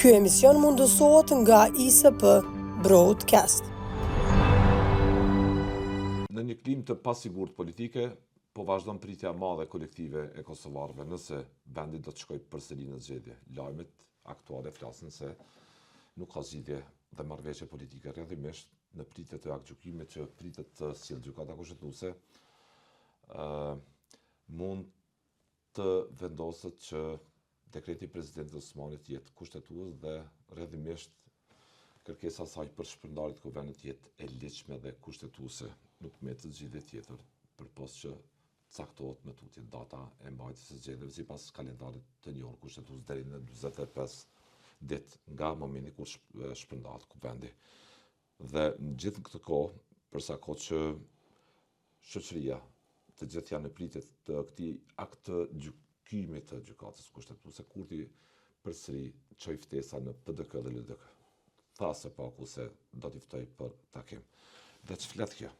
Ky emision mundësohet nga ISP Broadcast. Në një klim të pasigurt politike, po vazhdon pritja e madhe kolektive e kosovarëve nëse vendi do të shkojë përsëri në zgjedhje. Lajmet aktuale flasin se nuk ka zgjidhje dhe marrëveshje politike rrjedhimisht në pritje të aktgjykimit që pritet të sjellë gjykata kushtetuese, mund të vendoset që dekreti i presidentit Osmanit jetë kushtetues dhe rrjedhimisht kërkesa saj për shpërndarje të kuvendit jetë e ligjshme dhe kushtetuese, nuk me të zgjidhje tjetër, përpos që caktohet në tutje data e mbajtjes së zgjedhjeve sipas kalendarit të njohur kushtetues deri në 45 ditë nga momenti kur shpërndahet kuvendi. Dhe në gjithë këtë kohë, përsa kohë që shoqëria të gjithë janë në pritje të këtij akti gjykimit të gjykatës kushtetuese, Kurti përsëri çoi ftesa në PDK dhe LDK. Tha së paku se do t'i ftoj për takim. Dhe ç'flet kjo?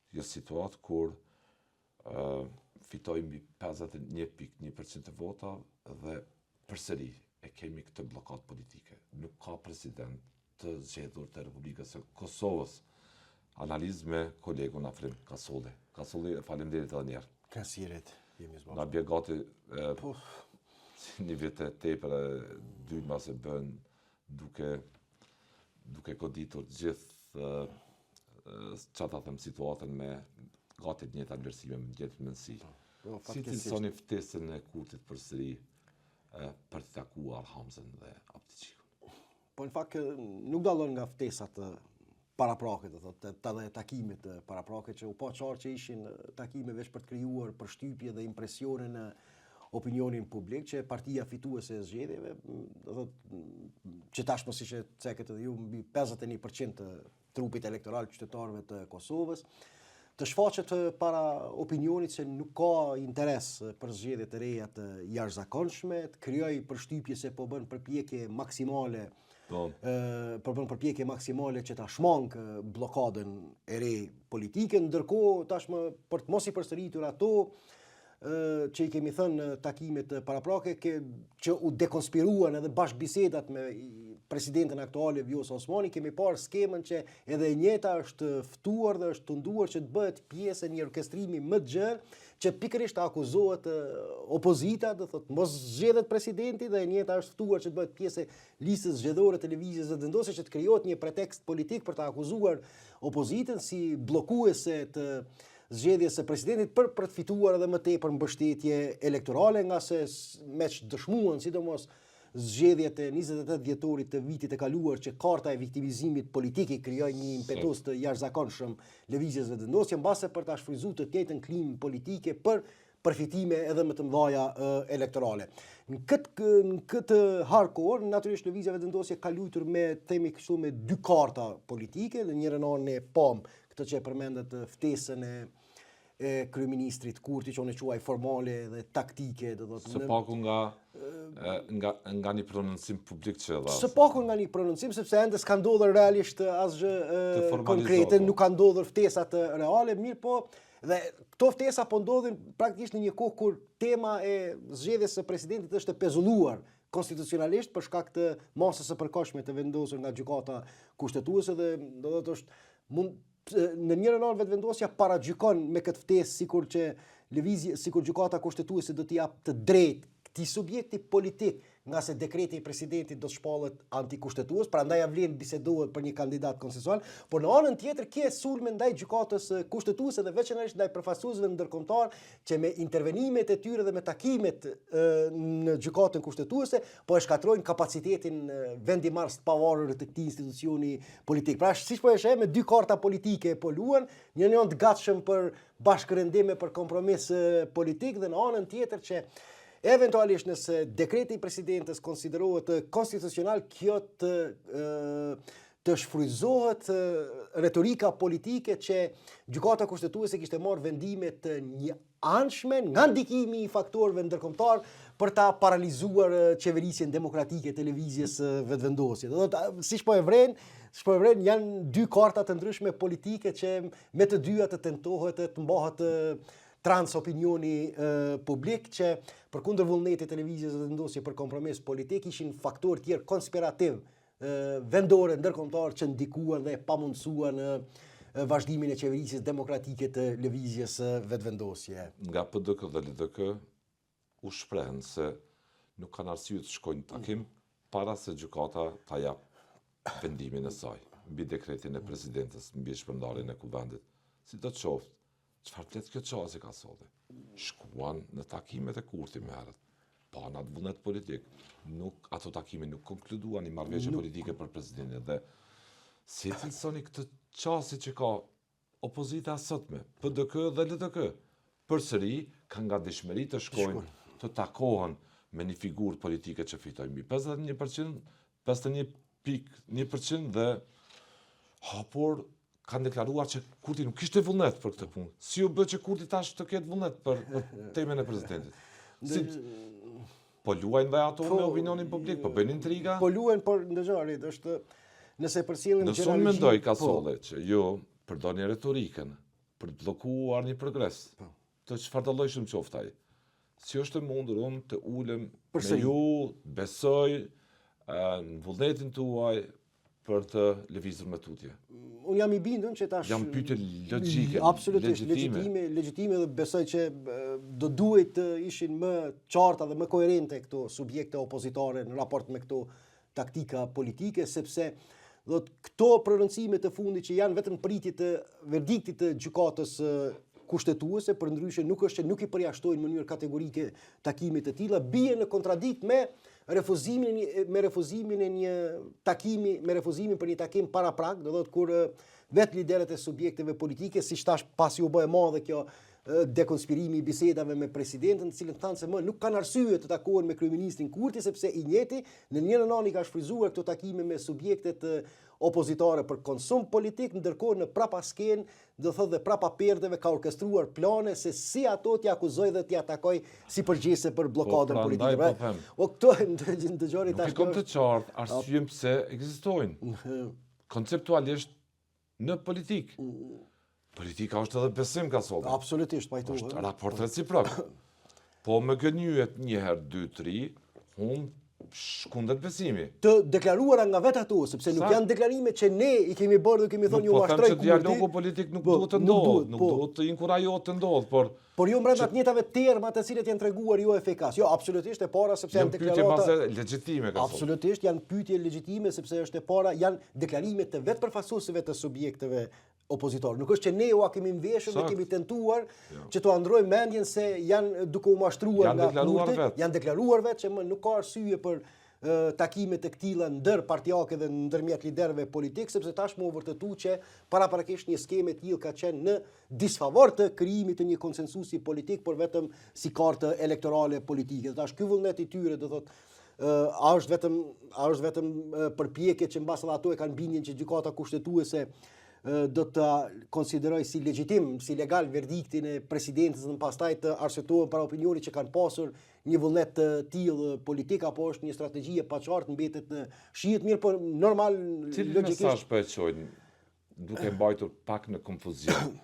Kjo situatë kur fitoi mbi 51.1% të vota dhe përsëri e kemi këtë bllokatë politike. Nuk ka president të zgjedhur të Republikës së Kosovës. Analizë me kolegun Afrim Kasolli. Kasolli, faleminderit edhe një herë. Kasiret, jemi zbashkë. Na bie gati një vit e tepër dyma se bën duke goditur gjithë çfarë ta them situatën me gati të njëjta vlerësime me gjithë mendësi. Si të soni ftesën e Kurtit përsëri për të takuar Hamzën dhe Abdiqikun? Po në fakt nuk dallon nga ftesat paraprake, do thotë, edhe takimet paraprake që u pa qartë që ishin takime vetëm për të krijuar përshtypje dhe impresione në opinionin publik që partia fituese e zgjedhjeve, do thotë që tashmë siç e cekët edhe ju mbi 51% të trupit elektoral qytetarëve të Kosovës, të shfaqet para opinionit se nuk ka interes për zgjedhje të reja të jashtëzakonshme, të krijojë përshtypje se po bën përpjekje maksimale që ta shmang bllokadën e re politike, ndërkohë tashmë për të mos i përsëritur ato që i kemi thënë takimet paraprake që u dekonspiruan edhe bashkëbisedat me presidentin aktuale Vjosa Osmani, kemi parë skemën që edhe e njëjta është ftuar dhe është tunduar që të bëhet pjesë e një orkestrimi më të gjerë që pikërisht akuzohet opozita, do thotë mos zgjedhet presidenti dhe e njëjta është ftuar që të bëhet pjesë e listës zgjedhore televizjes dhe vendosur që të krijohet një pretekst politik për të akuzuar opozitën si bllokuese të zgjedhjes së presidentit për të fituar edhe më tepër mbështetje elektorale, nga se me që dëshmuan sidomos zgjedhjet e 28 dhjetorit të vitit e kaluar që karta e viktimizimit politik i krijoi një impetus të jashtëzakonshëm lëvizjes vendosje mbase për ta shfryzuar të njëjtën klim politike për përfitime edhe më të mëdha elektorale. Në këtë harkor, natyrisht lëvizja vendosje ka luajtur me themi kështu me dy karta politike, në njërin anë e pam këtë që e përmendet ftesën e kryeministrit Kurti që unë e quaj formale dhe taktike, do thotë. Së paku nga një prononcim publik që dha. Së paku nga një prononcim sepse ende s'ka ndodhur realisht asgjë konkrete, nuk ka ndodhur ftesat reale, mirë po dhe këto ftesa po ndodhin praktikisht në një kohë kur tema e zgjedhjes së presidentit është e pezulluar konstitucionalisht për shkak të masës së përkohshme të vendosur nga gjykata kushtetuese dhe do thotë është në njërin anë vetëvendosja paragjykon me këtë ftesë sikur gjykata kushtetuese do t'i jap të drejtë këtij subjekti politik, nga se dekreti i presidentit do të shpallet antikushtetues, prandaj ja vlen bisedohet për një kandidat konsensual, por në anën tjetër ke sulme ndaj gjykatës kushtetuese dhe veçanërisht ndaj përfaqësuesve ndërkombëtar që me intervenimet e tyre dhe me takimet në gjykatën kushtetuese po e shkatrojnë kapacitetin vendimarrës të pavarur të këtij institucioni politik. Pra siç po e sheh me dy karta politike po luan, njëri janë të gatshëm për bashkërendime për kompromis politik dhe në anën tjetër që eventualisht nëse dekreti i presidentes konsiderohet konstitucional, kjo të shfryzohet retorika politike që gjykata kushtetuese kishte marrë vendime të njëanshme nga ndikimi i faktorëve ndërkombëtar për ta paralizuar qeverisjen demokratike të lëvizjes vetëvendosje. Do thotë siç po e vren janë dy karta të ndryshme politike që me të dyja të tentohet të mbahet trans opinioni publik që përkundër vullnetit televizjes dhe vendosje për kompromis politik ishin faktor tjerë konspirativ vendore ndërkombëtar që ndikuan dhe pamundsuan vazhdimin e qeverisjes demokratike të lëvizjes vetvendosje. Nga PDK dhe LDK u shprehen se nuk kanë arsye të shkojnë takim para se gjykata ta jap vendimin e saj mbi dekretin e presidentës mbi shpërndarjen e kuvendit. Si do të qoftë, çfarë flet kjo çazi ka solli? Shkuan në takimet e Kurtit më herët. Pa në atë vullnet politik, ato takime nuk konkluduan një marrëveshje politike për presidentin dhe si të nësoni këtë qasi që ka opozita sotme, PDK dhe LDK, përsëri kanë nga dëshmëri të shkojnë të takohen me një figurë politike që fitoj mbi 51%, 51.1% dhe por kanë deklaruar që Kurti nuk kishte vullnet për këtë punë. Si u bë që Kurti tash të ketë vullnet për temën e presidentit? Po luajnë dhe ato me opinionin publik, po bëjnë intriga? Po luajnë, por ndëgjarit, është nëse përcjellim gjeneralizim. Nëse unë mendoj ka solle që jo përdorni retorikën për të bllokuar një progres, të çfarë do llojshëm qoftë ai. Si është e mundur unë të ulem me ju, besoj në vullnetin tuaj për të lëvizur me tutje. Unë jam i bindur që tash jam pyetje logjike, absolutisht legjitime dhe besoj që do duhet të ishin më qarta dhe më koherente këto subjekte opozitare në raport me këto taktika politike, sepse këto prononcime të fundit që janë vetëm pritje të verdiktit të gjykatës kushtetuese, përndryshe nuk është që nuk i përjashtojnë në mënyrë kategorike takimit të tilla, bie në kontradikt me refuzimin e një takimi, me refuzimin për një takim para prag, do thotë kur vetë liderët e subjekteve politike, siç tash pasi u bë e madhe kjo dekonspirimi i bisedave me presidentin, të cilën thanë se më nuk kanë arsye të takohen me kryeministrin Kurti, sepse i njëjti në njërin anë ka shfryzuar këto takime me subjektet opozitare për konsum politik, ndërkohë në prapa skenë, do thotë dhe prapa perdeve ka orkestruar plane se si ato t'ia akuzoj dhe t'ia atakoj si përgjegjëse për bllokadën politike. O këto ndëgjoni tash. Nuk kam të qartë arsyeën pse ekzistojnë. Konceptualisht në politik. Politika është edhe besim ka sollë. Absolutisht, pajtu. Është raport reciprok. Po më gënyet një herë, 2, 3, unë shkundet besimi. Të deklaruara nga vetë ato, sepse nuk janë deklarime që ne i kemi bërë dhe kemi thonë ju uashtroj Kurti. Po them që dialogu politik nuk duhet të ndodhë, nuk duhet të inkurajohet të ndodhë, por jo brenda të njëjtave terma të cilët janë treguar jo efikas. Jo, absolutisht e para sepse janë deklarata pyetje legjitime ka. Absolutisht janë pyetje legjitime sepse është e para janë deklarime të vetë përfaqësuesve të subjekteve opozitor. Nuk është që ne ua kemi mbeshur dhe kemi tentuar që të androjmë mendjen se janë duke u mashtruar nga Kurti, janë deklaruar vetë që më nuk ka arsye për takime të këtilla ndër partijake dhe ndërmjet liderëve politik, sepse tashmë u vërtetu që paraprakisht një skemë e tillë ka qenë në disfavor të krijimit të një konsensusi politik, por vetëm si kartë elektorale politike. Tash ky vullnet i tyre do thotë a është vetëm përpjekje që mbas ato e kanë bindjen që gjykata kushtetuese do të konsideroj si legjitim, si legal verdiktin e presidentës dhe pastaj të arsyetohen para opinionit që kanë pasur një vullnet të tillë politik apo është një strategji e paqartë mbetet në shihet mirë, por normal logjikisht. Cili mesazh po e çojnë duke mbajtur pak në konfuzion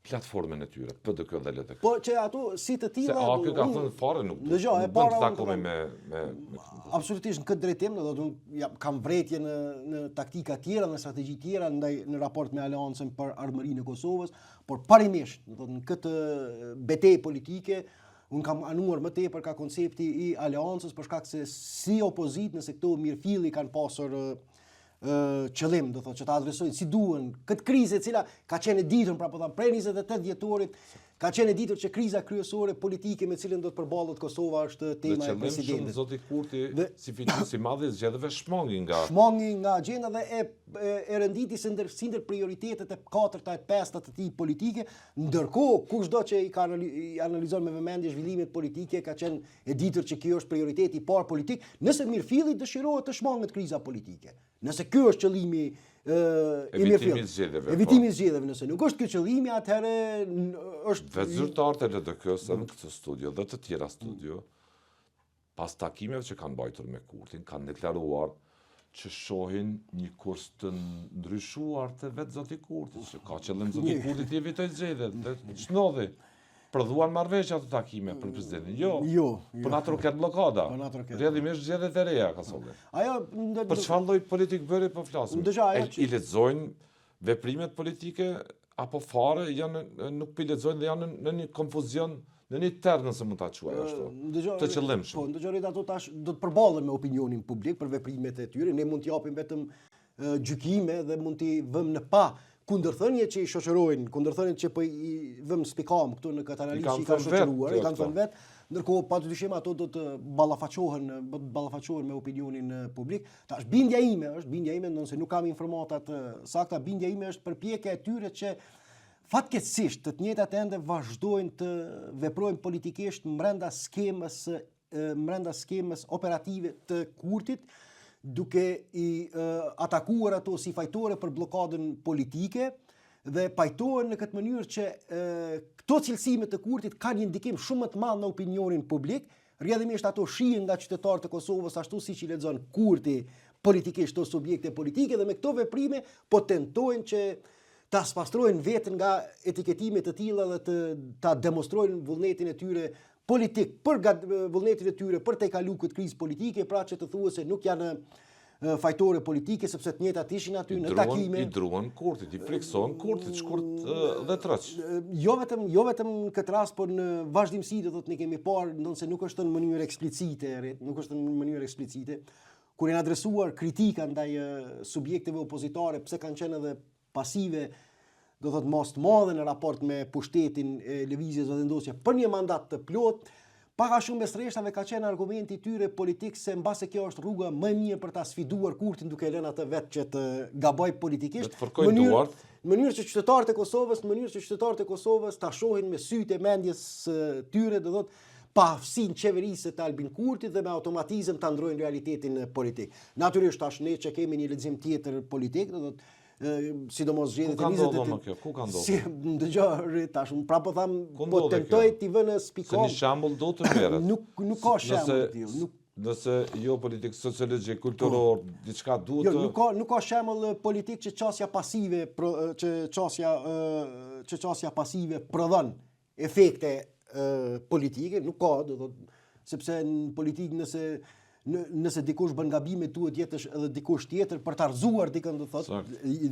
platformën e tyre, PDK dhe LDK. Po që ato si të tilla. Se AK ka thënë fare nuk do të takohemi me absolutisht në këtë drejtim, do të kam vretje në taktika tjera, në strategji tjera në raport me Aleancën për Armërinë e Kosovës, por parimisht, do të në këtë betejë politike unë kam anuar më tepër ka koncepti i Aleancës për shkak se si opozit nëse këto mirëfilli kanë pasur qëllim, do thotë që ta adresojnë si duhen këtë krizë e cila ka qenë e ditur pra po them prej 28 dhjetorit, ka qenë e ditur që kriza kryesore politike me cilën do të përballet Kosova është tema e presidentit. Dhe zoti Kurti si fitues i madh zgjedheve shmangi nga agenda dhe e renditi si ndër prioritetet e 4-ta e 5-ta të tij politike, ndërkohë kushdo që i analizon me vëmendje zhvillimet politike ka qenë e ditur që kjo është prioriteti i parë politik, nëse mirëfilli dëshirohet të shmanget kriza politike. Nëse ky është qëllimi evitimi zgjedhjeve, nëse nuk është ky qëllimi, atëherë është vetë zyrtarët e LDK-s në këtë studio dhe të tjera studio, pas takimeve që kanë bajtur me Kurtin, kanë deklaruar që shohin një kurs të ndryshuar të vetë zoti Kurti, që ka qëllim zoti Kurti të evitoj zgjedhjet, dhe ç'ndodhi? prodhuan marrëveshje ato takime për presidentin. Jo. Po na troket bllokada. Rrjedhimisht zgjedhjet e reja Kosovës. Për çfarë lloj politik bëri po flasim? I lexojnë veprimet politike apo fare nuk pi lexojnë dhe janë në një konfuzion, në një terr nëse mund ta quaj ashtu. Të qëllimshëm. Po, ndëgjorit ato tash do të përballen me opinionin publik për veprimet e tyre. Ne mund t'i japim vetëm gjykime dhe mund t'i vëmë në pa kundërthënie që i shoqërojnë, kundërthënie që po i vëmë spikam këtu në këtë analizë që i kanë shoqëruar, i kanë thënë vetë, ndërkohë patyshim ato do të ballafaqohen me opinionin publik. Tash bindja ime, nëse nuk kam informata të sakta, bindja ime është përpjekja e tyre që fatkeqësisht të njëjtat ende vazhdojnë të veprojnë politikisht brenda skemës operative të Kurtit, duke i atakuar ato si fajtore për blokadën politike dhe pajtohen në këtë mënyrë që këto cilësime të Kurtit kanë një ndikim shumë më të madh në opinionin publik, rrjedhimisht ato shihen nga qytetarët e Kosovës ashtu siç i lexon Kurti politikisht të subjekte politike dhe me këto veprime po tentojnë që ta spastrojnë veten nga etiketime të tilla dhe ta demonstrojnë vullnetin e tyre politik për vullnetin e tyre për të kaluar këtë krizë politike, pra që të thuhet se nuk janë fajtore politike sepse të njëjtat ishin aty në takime. I druan Kurtit, i frikson Kurtit shkurt dhe troç. Jo vetëm në këtë rast, por në vazhdimsi do thotë ne kemi parë, ndonse nuk është në mënyrë eksplicite, kur janë adresuar kritika ndaj subjekteve opozitare, pse kanë qenë edhe pasive, do thotë mos të madhe në raport me pushtetin e lëvizjes vendosje për një mandat të plot, paka shumë mes rreshtave ka qenë argumenti i tyre politik se mbase kjo është rruga më e mirë për ta sfiduar Kurtin duke lënë atë vetë që të gaboj politikisht. Në mënyrë që qytetarët e Kosovës ta shohin me sytë e mendjes tyre, do thotë pa aftësinë qeverisë të Albin Kurtit dhe me automatizëm ta ndrojnë realitetin politik. Natyrisht tash ne që kemi një lexim tjetër politik, do thotë sidomos zgjedhjet e 20 Ku ka ndodhur? Si dëgjoj tash, pra po tham, po tentoj t'i vënë spikon. Se një shembull do të merret. Nuk ka shembull. Nëse jo politik sociologjik, kulturor, diçka duhet të... Nuk ka shembull politik që qasja pasive prodhon efekte politike, nuk ka, do thotë, sepse në politikë nëse dikush bën gabime duhet jetësh edhe dikush tjetër për ta rrëzuar dikën, do thotë,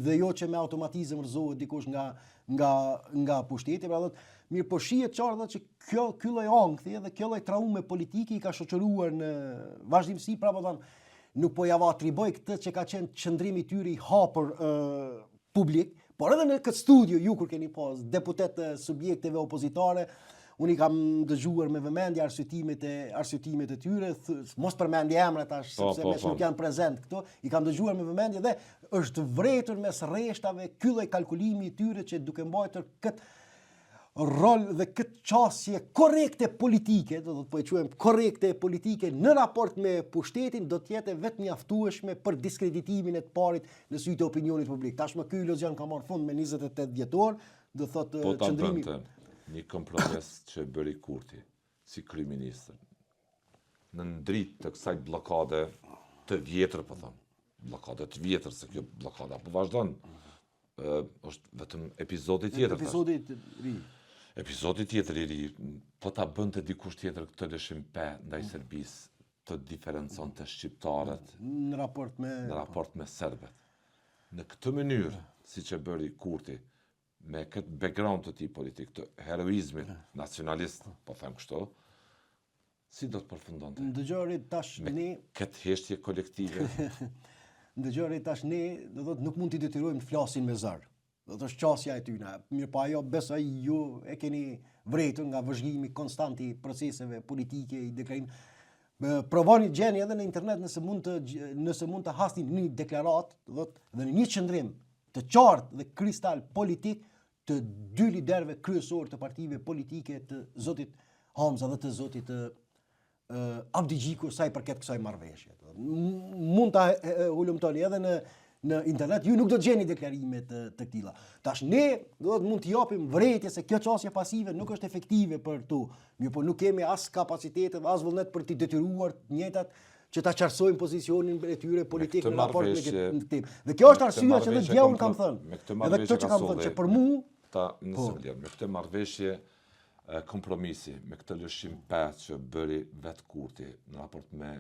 dhe jo që me automatizëm rrëzohet dikush nga pushteti, pra thotë, mirë po shihet qartë që ky lloj ankthi dhe kjo lloj traume politike i ka shoqëruar në vazhdimsi, pra po thonë, nuk po java atriboj këtë që ka qenë qëndrimi i tyre i hapur publik, por edhe në këtë studio ju kur keni pas deputet subjekteve opozitare, unë i kam dëgjuar me vëmendje arsyetimet e tyre, mos përmendje emra tash, sepse nuk janë prezent këto, i kam dëgjuar me vëmendje dhe është vretur mes rreshtave ky lloj kalkulimi i tyre që duke mbajtur këtë rol dhe këtë qasje korrekte politike, do të po e quajmë korrekte politike në raport me pushtetin, do të jetë vetë mjaftueshme për diskreditimin e të parit në sy të opinionit publik. Tashmë ky iluzion ka marrë fund me 28 vjetor, do thotë qëndrimi. Një kompromis që bëri Kurti si kryeministër në ndrit të kësaj bllokade të vjetër, po them, bllokade të vjetër se kjo bllokada po vazhdon. Është vetëm epizodi tjetër. Epizodi tjetër i ri, po ta bënte dikush tjetër këtë lëshim ndaj Serbisë, të diferenconte shqiptarët në raport me serbët. Në këtë mënyrë, siç e bëri Kurti, me këtë background të tij politik, të heroizmit nacionalist, po them kështu, si do të përfundonte? Ndëgjori tash ne këtë heshtje kolektive. Ndëgjori tash ne, do thotë nuk mund t'i detyrojmë të flasin me zër. Do të është qasja e tyre. Mirë po ajo besoj ju e keni vretur nga vëzhgimi konstant i proceseve politike, i deklarimit. Provoni gjeni edhe në internet nëse mund të hasni një deklarat, do thotë, dhe në një qëndrim të qartë dhe kristal politik të dy liderëve kryesor të partive politike, të zotit Hamza dhe të zotit Avdi Gjiku, sa i përket kësaj marrëveshje. Mund ta ulëmtoni edhe në internet, ju nuk do të gjeni deklarime të këtilla. Tash ne do të mund të japim vërejtje se kjo qasje pasive nuk është efektive për tu, mirë po nuk kemi as kapacitetet, as vullnet për t'i detyruar të njëjtat që ta qartësojnë pozicionin e tyre politik në raport me këtë temë. Dhe kjo është arsyeja që edhe dje unë kam thënë. Edhe këto që kam thënë që për mua me këtë marrëveshje kompromisi me këtë lëshim 5 që bëri vetë Kurti në raport me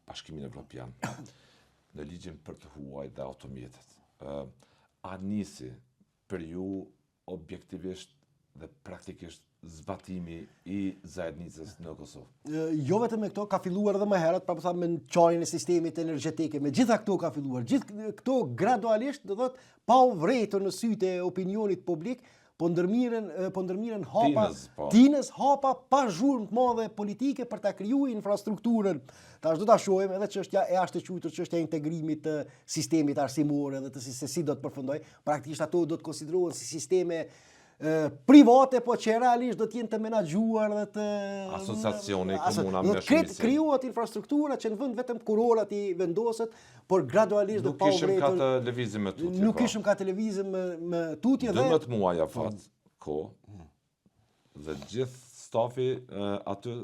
Bashkimin Evropian në ligjin për të huaj dhe automjetet. A nisi për ju objektivisht dhe praktikisht zbatimi i zajednicës në Kosovë? Jo vetëm me këto, ka filluar edhe më herët, pra po them me çojjen e sistemit energjetik, me gjitha këto ka filluar. Gjithë këto gradualisht, do thotë, pa u vretur në sytë e opinionit publik, po ndërmiren hapa, tinës hapa pa zhurmë të madhe politike për ta krijuar infrastrukturën. Tash do ta shohim edhe çështja e jashtëquajtur, çështja e integrimit të sistemit arsimor edhe të se si do të përfundoj. Praktikisht ato do të konsiderohen si sisteme private, po që realisht do të jenë të menaxhuar dhe të asociacioni komuna me shumicë. Krijohet infrastruktura që në vend vetëm kurorat i vendoset, por gradualisht do pa u vretur. Nuk kishim ka të lëvizim me tutje. Nuk kishim ka të lëvizim me tutje dhe 12 muaj afat kohë dhe gjithë stafi aty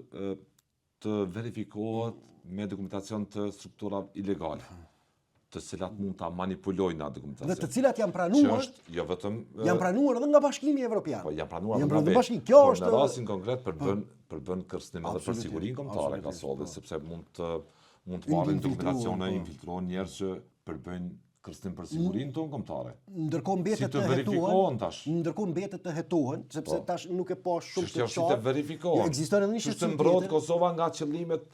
të verifikohet me dokumentacion të struktura ilegale, të cilat mund ta manipulojnë atë dokumentacion. Dhe të cilat janë pranuar, jo vetëm janë pranuar edhe nga Bashkimi Evropian. Po janë pranuar nga bashkimi. Kjo është në rastin konkret për bën kërcënim edhe për sigurinë kombëtare ka solli, sepse mund të marrin dokumentacione, infiltrohen njerëz që përbëjnë kërcënim për sigurinë tonë kombëtare. Ndërkohë mbetet të verifikohen tash. Ndërkohë mbetet të hetohen, sepse tash nuk e pa shumë të qartë. Të verifikohen. Ekziston edhe një shqetësim. Të mbrojt Kosova nga qëllimet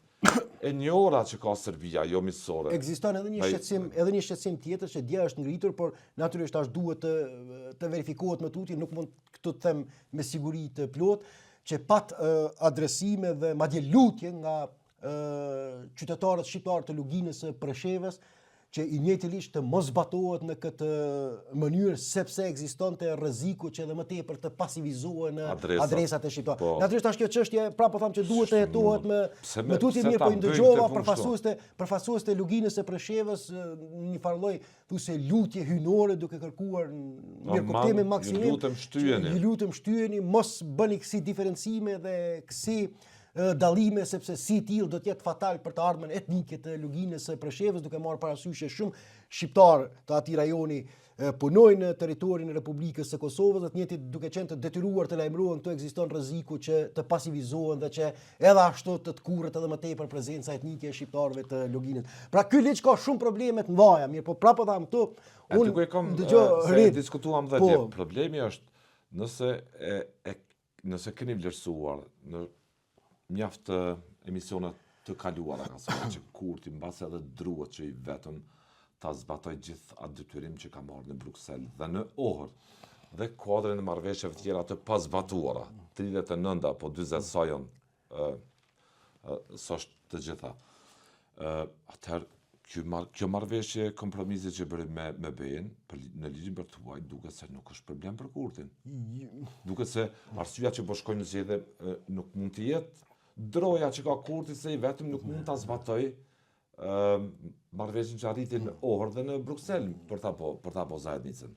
e njëra që ka Serbia, jo miqësore. Ekziston edhe një shqetësim tjetër që dje është ngritur, por natyrisht tash duhet të verifikohet më tutje, nuk mund këtu të them me siguri të plot, që pat adresime dhe madje lutje nga qytetarët shqiptar të Luginës së Preshevës, që i njëjtëlisht të mos zbatohet në këtë mënyrë sepse ekzistonte rreziku që edhe më tepër të pasivizohen adresat e shqiptarëve. Natyrisht tash kjo çështje prapë po them që duhet të hetohet me tutje mirë, po i ndëgjova përfaqësues të Luginës së Preshevës një farlloj thosë lutje hynore duke kërkuar mirë kuptimin maksimum. Ju lutem shtyheni, mos bëni kësi diferencime dhe kësi dallime sepse si tillë do të jetë fatal për të ardhmen etnike të Luginës së Preshevës, duke marrë parasysh që shumë shqiptar të atij rajoni punojnë në territorin e Republikës së Kosovës, dhe të njëjtit duke qenë të detyruar të lajmërohen, këtu ekziston rreziku që të pasivizohen dhe që edhe ashtu të kurret edhe më tepër prezenca etnike e shqiptarëve të Luginës. Pra ky ligj ka shumë probleme të mëdha, mirë, po prapë tham këtu unë dëgjoj diskutuam dhe dje. Problemi është nëse keni vlerësuar në mjaft emisionet të kaluara ka sa që Kurti mbas edhe druhet që i vetëm ta zbatoj gjithë atë detyrim që ka marrë në Bruksel dhe në Ohër dhe kuadrin e marrëveshjeve të tjera të pazbatuara, 39 apo 40 sa janë s'është të gjitha. Atëherë kjo marrëveshje kompromisi që bëri me BE-n në ligjin për të huaj duket se nuk është problem për Kurtin. Duket se arsyeja që po shkojnë në zgjedhje nuk mund të jetë droja që ka Kurti se i vetëm nuk mund ta zbatoj marrëveshjen që arriti në Ohër dhe në Bruksel për ta po zajednicën.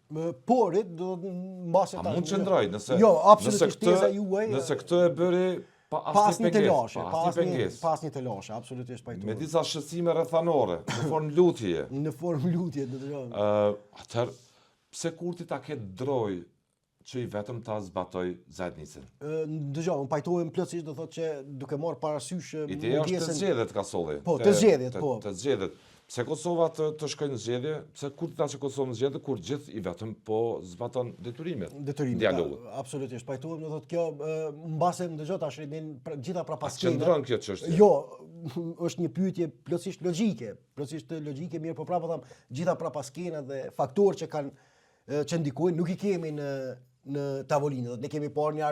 Por do mbase ta. A mund qëndroj nëse jo, absolutisht teza juaj. Nëse këtë e bëri pas një të lashe, absolutisht pajtuar. Me disa shqetësime rrethanore, në formë lutjeje. Në formë lutje, do të thonë. Atëherë pse Kurti ta ketë droj që i vetëm ta zbatoj zajednicën? Dëgjoj, unë pajtohem plotësisht, do thotë që duke marrë parasysh ideja është të zgjedhet ka solli. Po, të zgjedhet, po. Të zgjedhet. Pse Kosova të shkojnë në zgjedhje, pse Kurti ta që Kosovë në zgjedhje, kur gjithë i vetëm po zbaton detyrimet. Dialogut. Absolutisht, pajtohem, do thotë kjo mbase dëgjoj tash gjitha prapaskena. Qëndron kjo çështje. Jo, është një pyetje plotësisht logjike, mirë, po prapë tham, gjitha prapaskena dhe faktorë që ndikojnë nuk i kemi në tavolinë. Ne kemi parë një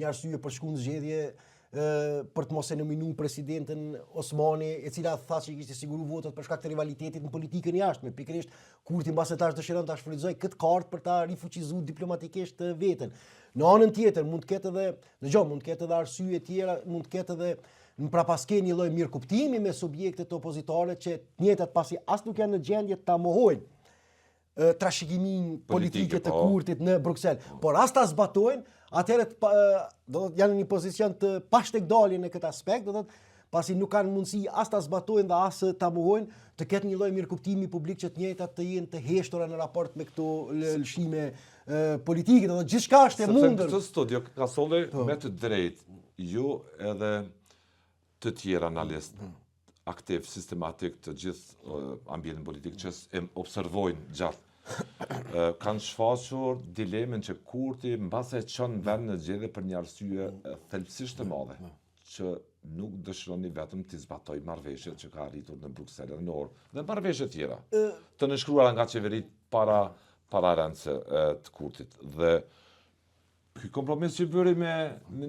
arsye për shku në zgjedhje për të mos e nominu presidenten Osmani, e cila tha që kishte siguru votat për shkak të rivalitetit në politikën jashtme. Pikërisht Kurti mbase tash dëshiron ta shfrytëzoj këtë kartë për ta rifuqizuar diplomatikisht veten. Në anën tjetër mund të ketë edhe arsye tjera, mund të ketë edhe në prapaskeni një lloj mirëkuptimi me subjektet opozitare që të njëjtat pasi as nuk janë në gjendje ta mohojnë trashëgimin politike të Kurtit në Bruksel. Por as ta zbatojnë, atëherë do të janë në një pozicion të pashtekdalje në këtë aspekt, do të pasi nuk kanë mundësi as ta zbatojnë dhe as ta mohojnë, të ketë një lloj mirëkuptimi publik që të njëjtat të jenë të heshtura në raport me këto lëshime politike, do gjithçka është e mundur. Këtë studio ka solli me të drejtë, ju edhe të tjerë analistë aktiv, sistematik të gjithë ambientin politik që observojnë gjatë. Kanë shfaqur dilemen që Kurti mbase çon vend në zgjedhje për një arsye thelbësisht të madhe, që nuk dëshironi vetëm të zbatoj marrëveshjet që ka arritur në Bruksel në orë dhe marrëveshje tjera të nënshkruara nga qeverit para rëndëse të Kurtit. Dhe ky kompromis që bëri me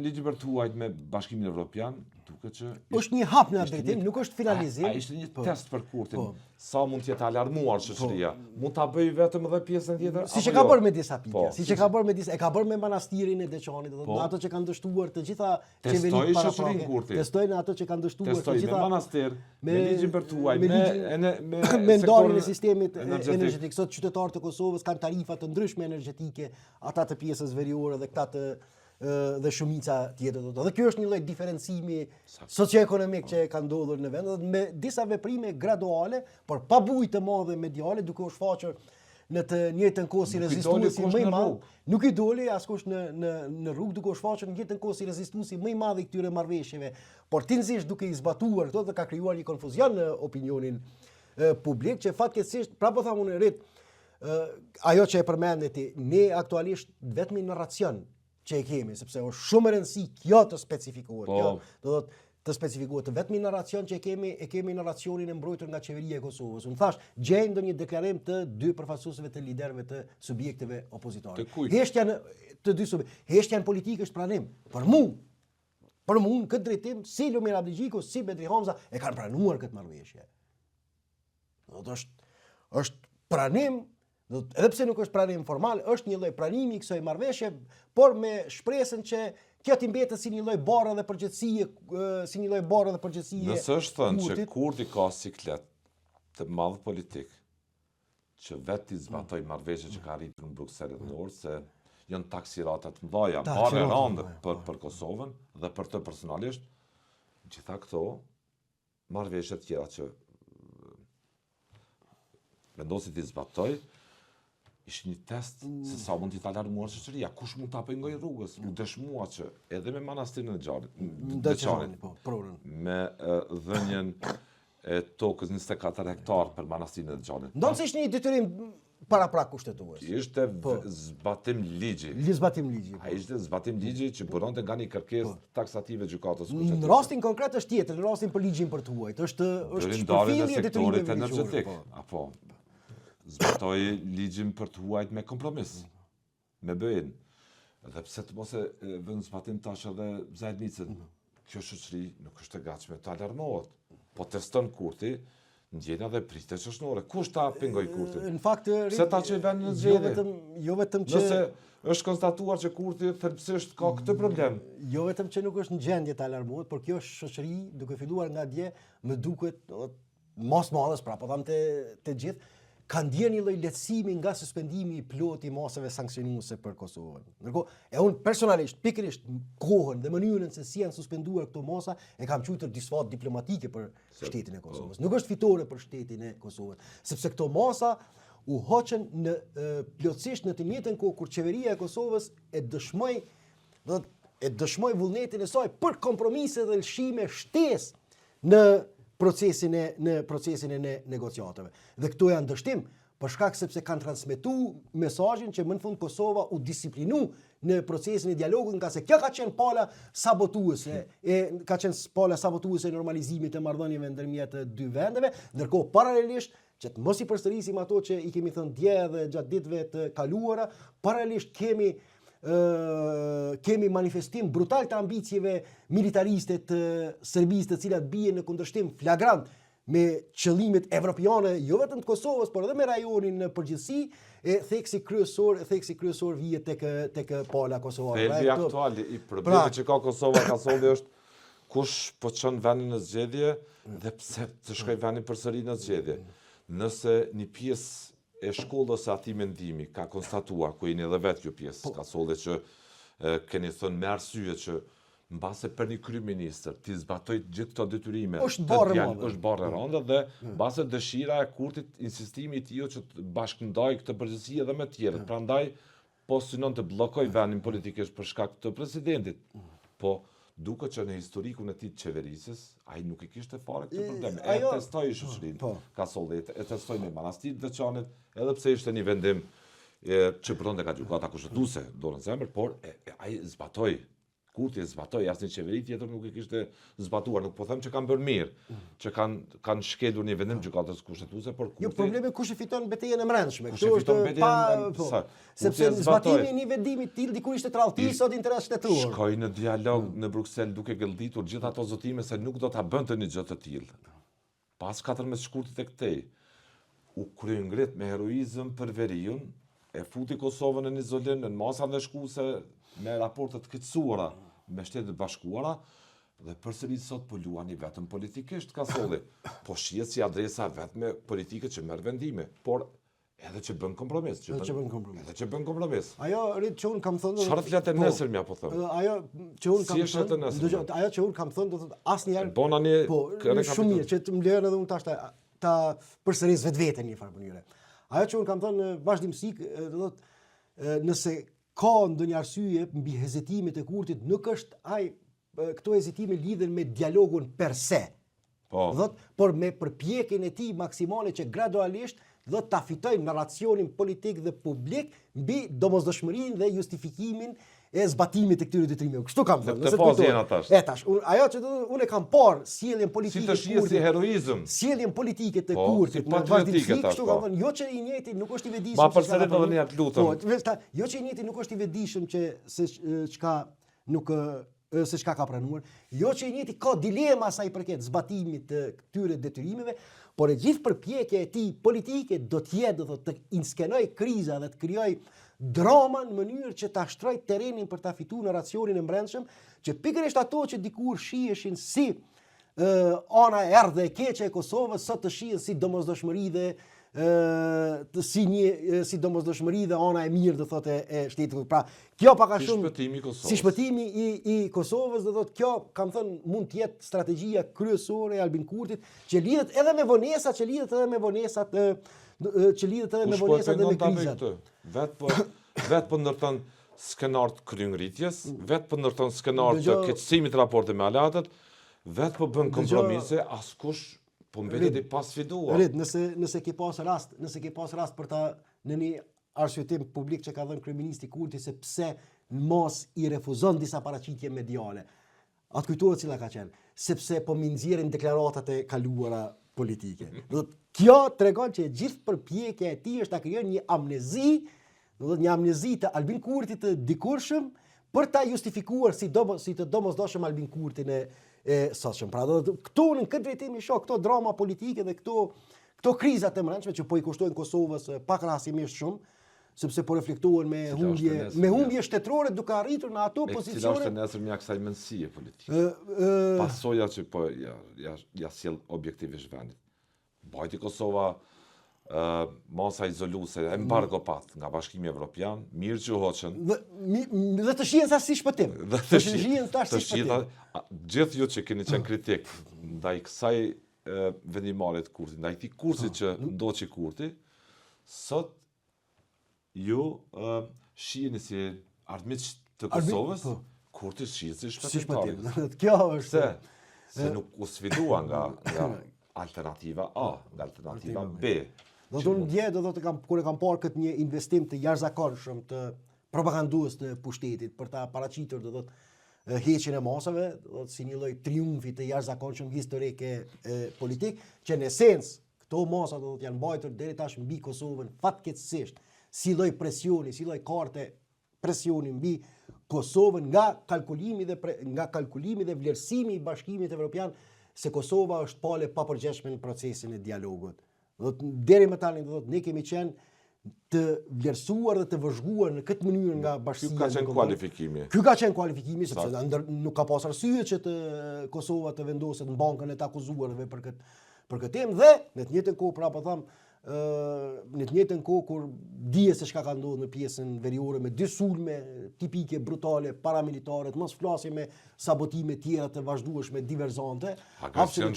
ligjin për të huajt me Bashkimin Evropian, duket që është një hap në atë drejtim, nuk është finalizim. Ai ishte një test për Kurtin. Sa mund të jetë alarmuar shoqëria? Mund ta bëj vetëm edhe pjesën tjetër? Siç e ka bërë me disa pikë, siç e ka bërë me disa, e ka bërë me manastirin e Deçanit, do të thotë ato që kanë dështuar të gjitha qeveritë paraprake. Testojnë ato që kanë dështuar të gjitha me manastir, me ligjin për të huajt, me ndarjen e sistemit energjetik. Sot qytetarët e Kosovës kanë tarifa të ndryshme energjetike, ata të pjesës veriore dhe këta dhe shumica tjetër. Dhe kjo është një lloj diferencimi socioekonomik që ka ndodhur në vend, me disa veprime graduale, por pa bujë të madhe mediale, duke u shfaqur në të njëjtën kohë si rezistuesi më i madh. Nuk i doli askush në rrugë, duke u shfaqur në të njëjtën kohë si rezistuesi më i madh i këtyre marrëveshjeve, por tinësisht duke i zbatuar këto dhe ka krijuar një konfuzion në opinionin publik që fatkeqësisht, prapë thamë unë rit, ajo që e përmendet ne aktualisht vetëm në racion që e kemi, sepse është shumë e rëndësishme kjo të specifikohet. Kjo do të të specifikohet vetëm në racion që e kemi në racionin e mbrojtur nga qeveria e Kosovës. Unë thash, gjej ndonjë deklarim të dy përfaqësuesve të liderëve të subjekteve opozitare. Heshtja të dy heshtja politike është pranim. Për mua në këtë drejtim, si Lumir Abdigjiku, si Bedri Hamza e kanë pranuar këtë marrëveshje. Është pranim. Edhe pse nuk është pranim formal, është një lloj pranimi i kësaj marrëveshje, por me shpresën që kjo të mbetet si një lloj barre dhe përgjegjësie, Nëse është thënë që Kurti ka siklet të madh politik, që vetë i zbatoj marrëveshjet që ka arritur në Bruksel në orë, se janë taksirata të mëdha, barre rande për Kosovën dhe për të personalisht, gjitha këto marrëveshje tjera që vendosi të zbatoj, ishte një test se sa mund t'i alarmuar shoqëria, kush mund ta pengoj rrugës. U dëshmua që edhe me manastirin e Deçanit, me dhënien e tokës 24 hektar për manastirin e Deçanit. Ndonë se ishte një detyrim paraprak kushtetues. Ishte zbatim ligji. Ai ishte zbatim ligji që buronte nga një kërkesë taksative gjykatës kushtetuese. Në rastin konkret është tjetër, në rastin për ligjin për të huajt, është shpërfillje e detyrimeve energjetik. Apo zbatoi ligjin për të huajt me kompromis, me BE-n. Dhe pse të mos e vënë zbatim tash edhe zajednicën, kjo shoqëri nuk është e gatshme të alarmohet. Po teston Kurti, ndjenja dhe pritje çështore. Kush ta pengoi Kurtin? Në fakt, pse ta çoi vend në zgjedhje? Jo vetëm që nëse është konstatuar që Kurti thelbësisht ka këtë problem. Jo vetëm që nuk është në gjendje të alarmohet, por kjo është shoqëri duke filluar nga dje, më duket mos madhës, pra po tham të gjithë, ka ndjerë një lloj lehtësimi nga suspendimi i plot i masave sankcionuese për Kosovën. Ndërkohë, unë personalisht, pikërisht kohën dhe mënyrën se si janë suspenduar këto masa, e kam quajtur disfat diplomatike për shtetin e Kosovës. Nuk është fitore për shtetin e Kosovës, sepse këto masa u hoqën plotësisht në të njëjtën kohë kur qeveria e Kosovës e dëshmoi vullnetin e saj për kompromise dhe lëshime shtesë në procesin e negociatave. Dhe këto janë dështim, për shkak sepse kanë transmetuar mesazhin që më në fund Kosova u disiplinu në procesin e dialogut, nga se kjo ka qenë pala sabotuese, e normalizimit të marrëdhënieve ndërmjet të dy vendeve, ndërkohë paralelisht që të mos i përsërisim ato që i kemi thënë dje dhe gjatë ditëve të kaluara, paralelisht kemi manifestim brutal të ambicieve militariste të Serbisë, të cilat bien në kundërshtim flagrant me qëllimet evropiane, jo vetëm të Kosovës, por edhe me rajonin në përgjithësi, e theksi kryesor vihet tek pala kosovare. Thelbi aktual i problemit që ka Kosova ka solli është kush po çon vendin në zgjedhje dhe pse të shkoj vendin përsëri në zgjedhje. Nëse një pjesë e shkollës së atij mendimi ka konstatuar, ku jeni edhe vetë kjo pjesë, ka solli që keni thënë me arsye që mbase për një kryeministër ti zbatoj gjithë këto detyrime, është barë e rënda dhe mbase dëshira e Kurtit, insistimi i tij që të bashkëndaj këtë përgjegjësi edhe me të tjerët. Prandaj po synon të bllokoj vendin politikisht për shkak të presidentit. Po duket që në historikun e tij të qeverisjes, ai nuk i kishte fare këtë problem. E testoi shoqërinë. Ka solli, e testoi me manastir të veçanit, edhe pse ishte një vendim që përdonte ka gjykata kushtetuese dorën zemër, por ai zbatoi. Kurti e zbatoi, asnjë qeveri tjetër nuk e kishte zbatuar. Nuk po them që kanë bërë mirë, që kanë shkelur një vendim gjykatës kushtetuese, por Kurti... Jo, problemi kush e fiton betejën e brendshme. Kush e fiton betejën sepse zbatimi i një vendimi të tillë dikur ishte tradhti sot interes shtetëror. Shkoi në dialog në Bruksel duke gëlltitur gjithë ato zotime se nuk do ta bënte një gjë të tillë. Pas 14 shkurtit e këtej, u kryengrit me heroizëm për veriun, e futi Kosovën në izolim, në masa ndeshkuese me raportet të keqësuara me Shtetet Bashkuara, dhe përsëri sot po luani vetëm politikisht ka solli. Po shihet si adresa vetme politike që merr vendime, por edhe që bën kompromis. Edhe që bën kompromis. Ajo rit që un kam thënë. Çfarë fletë nesër mja po them. Ajo që un kam thënë. Ajo që un kam thënë do thotë asnjëherë. Bonani. Po, shumë mirë që të më lejën edhe un tash ta përsëris vetveten në një farë mënyre. Ajo që un kam thënë vazhdimsi do thotë nëse ka ndonjë arsye mbi hezitimet e Kurtit, nuk është këto hezitime lidhen me dialogun per se. Por me përpjekjen e tij maksimale që gradualisht do ta fitojë narracionin politik dhe publik mbi domosdoshmërinë dhe justifikimin e zbatimit të këtyre detyrime. Kështu kam thënë. Nëse po jena tash. Tash, ajo që unë kam parë sjelljen politike të Kurtit. Si heroizëm. Sjelljen politike të Kurtit, vazhdimsi, kështu kam thënë, jo që i njëjti nuk është i vetëdijshëm. Ma përsërit edhe një atë lutem. Jo që i njëjti nuk është i vetëdijshëm që se çka ka pranuar, jo që i njëjti ka dilema sa i përket zbatimit të këtyre detyrimeve, por e gjithë përpjekja e tij politike do të jetë të inskenoj kriza dhe të krijoj drama në mënyrë që ta shtroj terrenin për ta fituar narracionin e brendshëm, që pikërisht ato që dikur shiheshin si ana e erdhë e keqe e Kosovës, sot të shihen si domosdoshmëri dhe si domosdoshmëri dhe ana e mirë do thotë e shtetit. Pra, kjo pak a shumë si shpëtimi i Kosovës, do thotë kjo, kam thënë, mund të jetë strategjia kryesore e Albin Kurtit, që lidhet edhe me vonesat, që lidhet edhe me vonesat dhe me krizat. Vetë po ndërton skenar të kryengritjes, vetë po ndërton skenar të keqësimit raporte me aleatët, vetë po bën kompromise, askush po mbetet i pasfiduar. Nëse ke pas rast për ta në një arsyetim publik që ka dhënë kryeministri Kurti se pse mos i refuzon disa paraqitje mediale. Atë kujtohet cila ka qenë, sepse po mi nxjerrin deklaratat e kaluara politike. Kjo tregon që gjithë përpjekja e tij është ta krijon një amnezi, një amnezi të Albin Kurtit të dikurshëm për ta justifikuar si të domosdoshëm Albin Kurtin e sotshëm. Pra, këtu në këtë drejtim i shoh këto drama politike dhe këto krizat e brendshme që po i kushtojnë Kosovës pakrahasimisht shumë, sepse po reflektohen me humbje shtetërore duke arritur në ato pozicione. Cila është nesër mja kësaj mendësie politike. Pasoja që po ja sjell objektivisht vendit. Bajti Kosova masa izoluese, embargo pat nga Bashkimi Evropian, mirë që hoqën. Dhe të shihen si shpëtim. Gjithë ju që keni qenë kritik ndaj kësaj vendimare të Kurtit, ndaj këtij kursi që ndoqi Kurti, sot ju shiheni si ardhmiq të Kosovës, Kurti shihet si shpëtim. Kjo është se nuk u sfidua nga alternativa A, nga alternativa B. Kur e kam parë këtë një investim të jashtëzakonshëm të propagandues të pushtetit për ta paraqitur heqjen e masave, si një lloj triumfi të jashtëzakonshëm historik politik, që në esencë këto masa janë mbajtur deri tash mbi Kosovën fatkeqësisht, si lloj presioni, si lloj karte presioni mbi Kosovën nga kalkulimi dhe vlerësimi i Bashkimit Evropian se Kosova është palë pa përgjithshme në procesin e dialogut. Deri më tani ne kemi qenë të vlerësuar dhe të vëzhguar në këtë mënyrë nga bashkia. Ky ka qenë kualifikimi. Ky ka qenë kualifikimi sepse nuk ka pas arsye që Kosova të vendoset në bankën e të akuzuarve për këtë temë dhe në të njëjtën kohë, pra po them, në të njëjtën kohë kur dije se çka ka ndodhur në pjesën veriore me dy sulme tipike brutale paramilitare, mos flasim me sabotime tjera të vazhdueshme diversante. Agresion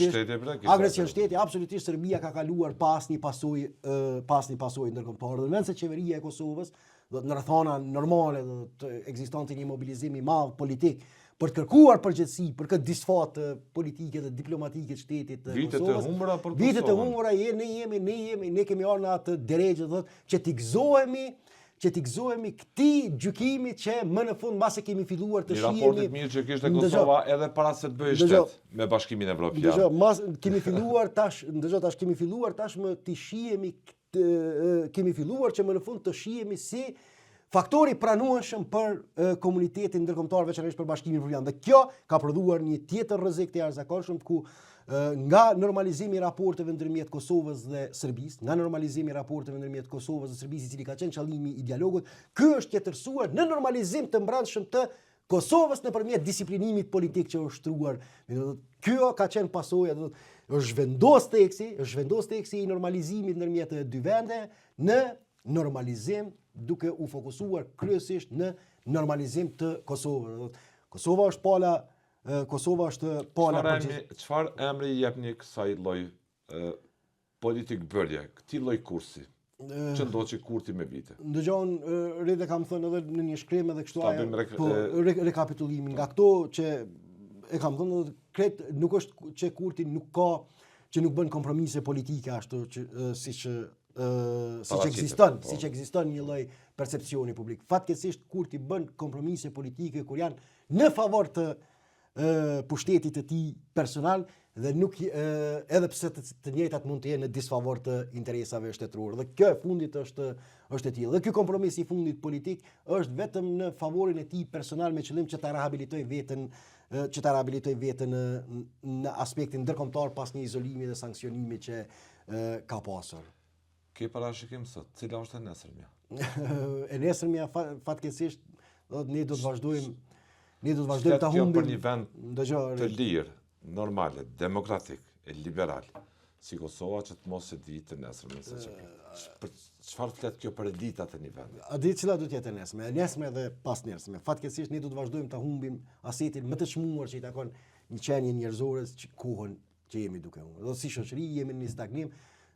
shteti, absolutisht Serbia ka kaluar pas një pasojë ndërkombëtare. Dhe nëse qeveria e Kosovës në rrethana normale të ekzistonte një mobilizim i madh politik për të kërkuar përgjegjësi për këtë disfat politike dhe diplomatike të shtetit të Kosovës. Vitet e humbura ne kemi ardhur në atë drejtë që t'i gëzohemi këtij gjykimi që më në fund mbase kemi filluar të shihemi. Raportet mirë që kishte Kosova edhe para se të bëhej shtet me Bashkimin Evropian. Kemi filluar tash më të shihemi, kemi filluar që më në fund të shihemi si faktori pranueshëm për komunitetin ndërkombëtar, veçanërisht për Bashkimin Evropian. Dhe kjo ka prodhuar një tjetër rrezik të jashtëzakonshëm ku nga normalizimi i raporteve ndërmjet Kosovës dhe Serbisë, i cili ka qenë qëllimi i dialogut, ky është tjetërsuar në normalizim të brendshëm të Kosovës nëpërmjet disiplinimit politik që është shtruar. Kjo ka qenë pasojë, është vendos teksi i normalizimit ndërmjet të dy vende në normalizim, duke u fokusuar kryesisht në normalizim të Kosovës. Kosova është pala Çfarë emri jepni kësaj lloj politik bërje, këtij lloj kursi? Që ndoqi Kurti me vite. Ndëgjon, rreth e kam thënë edhe në një shkrim edhe kështu rekapitulimin nga këto që e kam thënë, kret nuk është që Kurti nuk bën kompromise politike ashtu siç ekziston një lloj percepcioni publik. Fatkeqësisht Kurti bën kompromise politike kur janë në favor të pushtetit të tij personal dhe nuk edhe pse të njëjtat mund të jenë në disfavor të interesave shtetërore. Dhe kjo e fundit është e tillë. Dhe ky kompromis i fundit politik është vetëm në favorin e tij personal me qëllim që ta rehabilitoj veten në aspektin ndërkombëtar pas një izolimi dhe sanksionimi që ka pasur. Ke parashikim sot, cila është e nesërmja? E nesërmja fatkeqësisht ne do të vazhdojmë ta humbim për një vend të lirë, normale, demokratik, e liberal, si Kosova që të mos e di të nesërmja. Çfarë flet kjo për elitat e një vendi? A di cila do të jetë e nesërmja dhe pas nesërmja. Fatkeqësisht ne do të vazhdojmë ta humbim asetin më të çmuar që i takon një qenie njerëzore, kohën që jemi duke humbur. Do si shoqëri jemi në stagnim,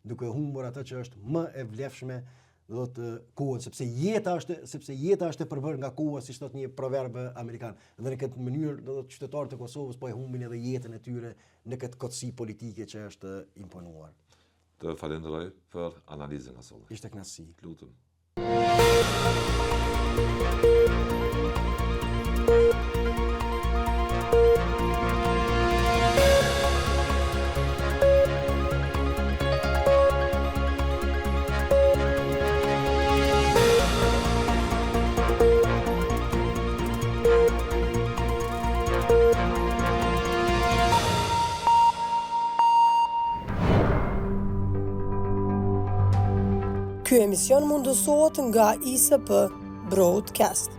duke humbur atë që është më e vlefshme, do të kohën, sepse jeta është e përbërë nga koha, siç thot një proverb amerikan. Dhe në këtë mënyrë do të qytetarët e Kosovës po e humbin edhe jetën e tyre në këtë kotësi politike që është imponuar. Të falenderoj për analizën e solle. Ishte kënaqësi. Lutem. Ky emision mundësohet nga ISP Broadcast.